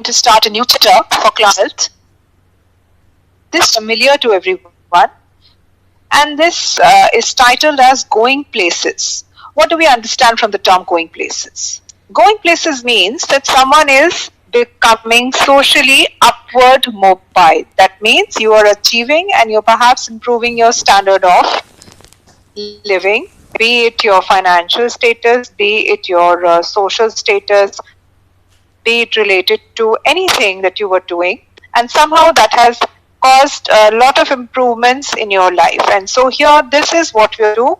to start a new chapter for class health. This is familiar to everyone, and this is titled as Going Places. What do we understand from the term going places? Going places means that someone is becoming socially upward mobile. That means you are achieving and you're perhaps improving your standard of living, be it your financial status, be it your social status, be it related to anything that you were doing, and somehow that has caused a lot of improvements in your life. And so here, this is what we're to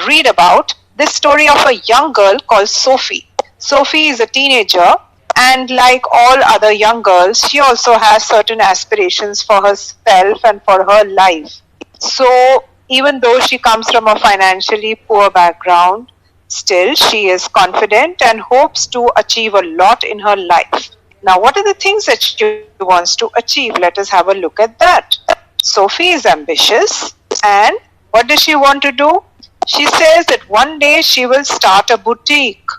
read about, this story of a young girl called Sophie. Sophie is a teenager, and like all other young girls, she also has certain aspirations for herself and for her life. So even though she comes from a financially poor background, still she is confident and hopes to achieve a lot in her life. Now, what are the things that she wants to achieve? Let us have a look at that. Sophie is ambitious, and what does she want to do? She says that one day she will start a boutique.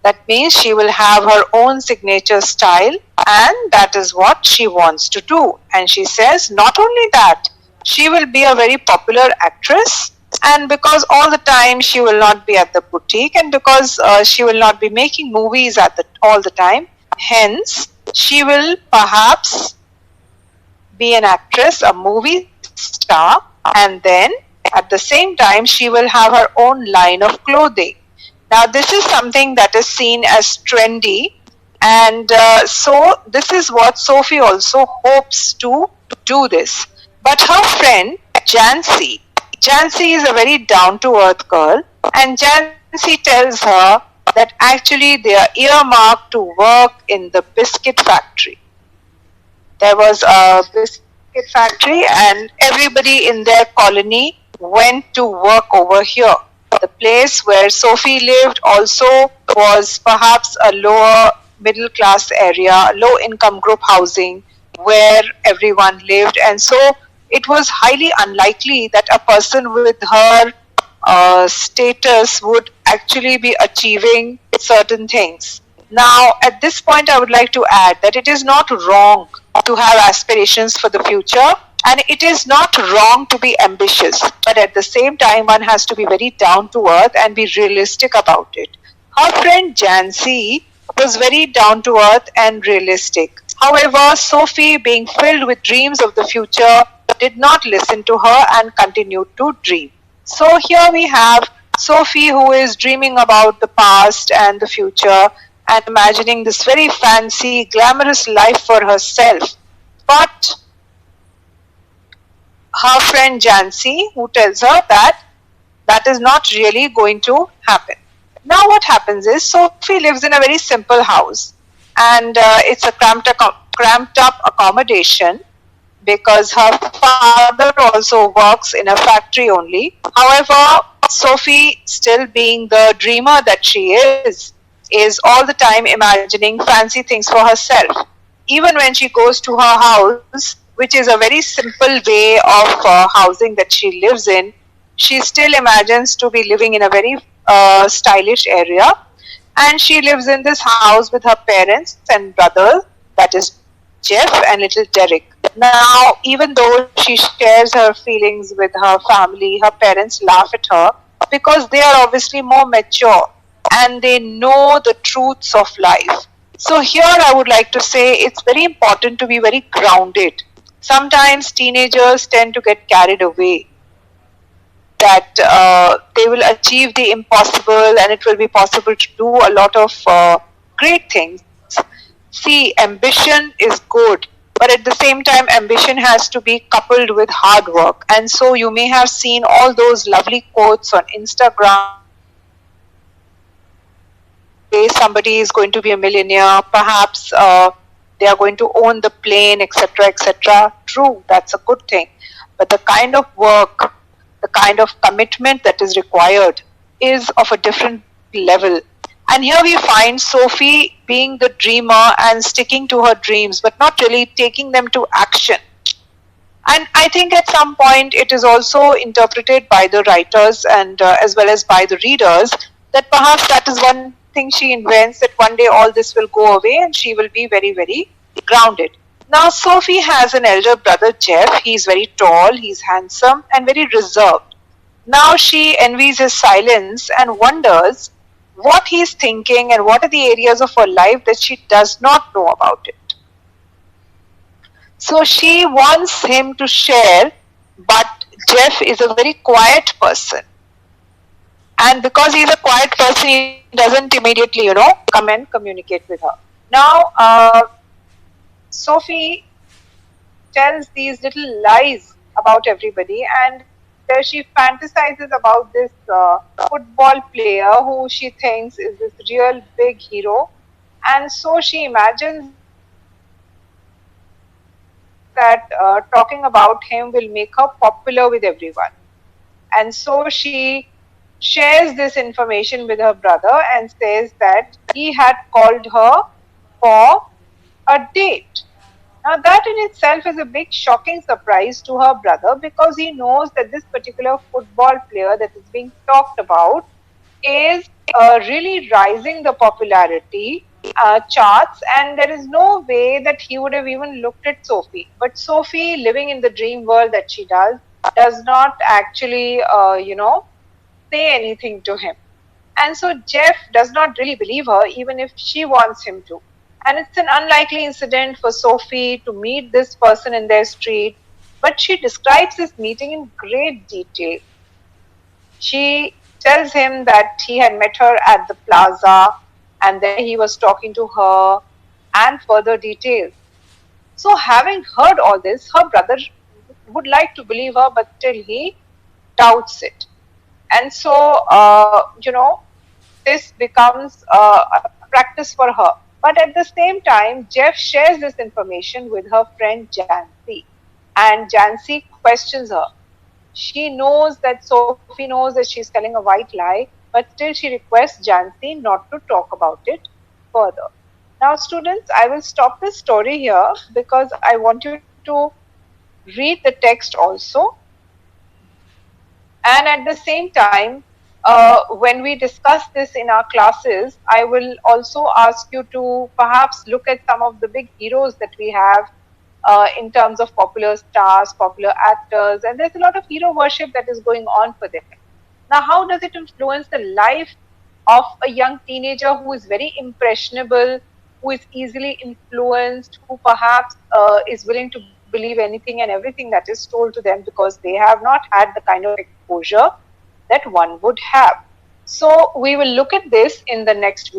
That means she will have her own signature style, and that is what she wants to do. And she says not only that, she will be a very popular actress, and because all the time she will not be at the boutique, and because she will not be making movies all the time, hence she will perhaps be an actress, a movie star, and then at the same time she will have her own line of clothing. Now this is something that is seen as trendy, and so this is what Sophie also hopes to do this. But her friend Jancy is a very down-to-earth girl, and Jancy tells her that actually they are earmarked to work in the biscuit factory. There was a biscuit factory, and everybody in their colony went to work over here. The place where Sophie lived also was perhaps a lower middle class area, low income group housing where everyone lived, and so it was highly unlikely that a person with her status would actually be achieving certain things. Now, at this point, I would like to add that it is not wrong to have aspirations for the future, and it is not wrong to be ambitious, but at the same time, one has to be very down to earth and be realistic about it. Her friend Jancy was very down to earth and realistic. However, Sophie, being filled with dreams of the future, did not listen to her and continued to dream. So here we have Sophie, who is dreaming about the past and the future and imagining this very fancy, glamorous life for herself. But her friend Jancy, who tells her that that is not really going to happen. Now what happens is Sophie lives in a very simple house, and it's a cramped up accommodation, because her father also works in a factory only. However, Sophie, still being the dreamer that she is all the time imagining fancy things for herself. Even when she goes to her house, which is a very simple way of housing that she lives in, she still imagines to be living in a very stylish area. And she lives in this house with her parents and brother, that is Jeff and little Derek. Now, even though she shares her feelings with her family, her parents laugh at her because they are obviously more mature and they know the truths of life. So here I would like to say it's very important to be very grounded. Sometimes teenagers tend to get carried away, that they will achieve the impossible and it will be possible to do a lot of great things. See, ambition is good, but at the same time, ambition has to be coupled with hard work. And so you may have seen all those lovely quotes on Instagram. Somebody is going to be a millionaire, perhaps they are going to own the plane, etc., etc. True, that's a good thing. But the kind of work, the kind of commitment that is required is of a different level. And here we find Sophie being the dreamer and sticking to her dreams, but not really taking them to action. And I think at some point it is also interpreted by the writers and as well as by the readers that perhaps that is one everything she invents, that one day all this will go away and she will be very, very grounded. Now, Sophie has an elder brother, Jeff. He's very tall, he's handsome, and very reserved. Now, she envies his silence and wonders what he's thinking and what are the areas of her life that she does not know about it. So, she wants him to share, but Jeff is a very quiet person. And because he's a quiet person, he doesn't immediately, come and communicate with her. Now, Sophie tells these little lies about everybody, and she fantasizes about this football player who she thinks is this real big hero. And so she imagines that talking about him will make her popular with everyone. And so she shares this information with her brother and says that he had called her for a date. Now, that in itself is a big shocking surprise to her brother, because he knows that this particular football player that is being talked about is really rising the popularity charts, and there is no way that he would have even looked at Sophie. But Sophie, living in the dream world that she does not actually, say anything to him. And so Jeff does not really believe her, even if she wants him to. And it's an unlikely incident for Sophie to meet this person in their street, but she describes this meeting in great detail. She tells him that he had met her at the plaza and then he was talking to her, and further details. So, having heard all this, her brother would like to believe her, but still he doubts it. And so, this becomes a practice for her. But at the same time, Jeff shares this information with her friend Jancy, and Jancy questions her. She knows that Sophie knows that she's telling a white lie, but still she requests Jancy not to talk about it further. Now, students, I will stop this story here because I want you to read the text also. And at the same time, when we discuss this in our classes, I will also ask you to perhaps look at some of the big heroes that we have in terms of popular stars, popular actors, and there's a lot of hero worship that is going on for them. Now, how does it influence the life of a young teenager who is very impressionable, who is easily influenced, who perhaps is willing to believe anything and everything that is told to them because they have not had the kind of exposure that one would have. So we will look at this in the next video.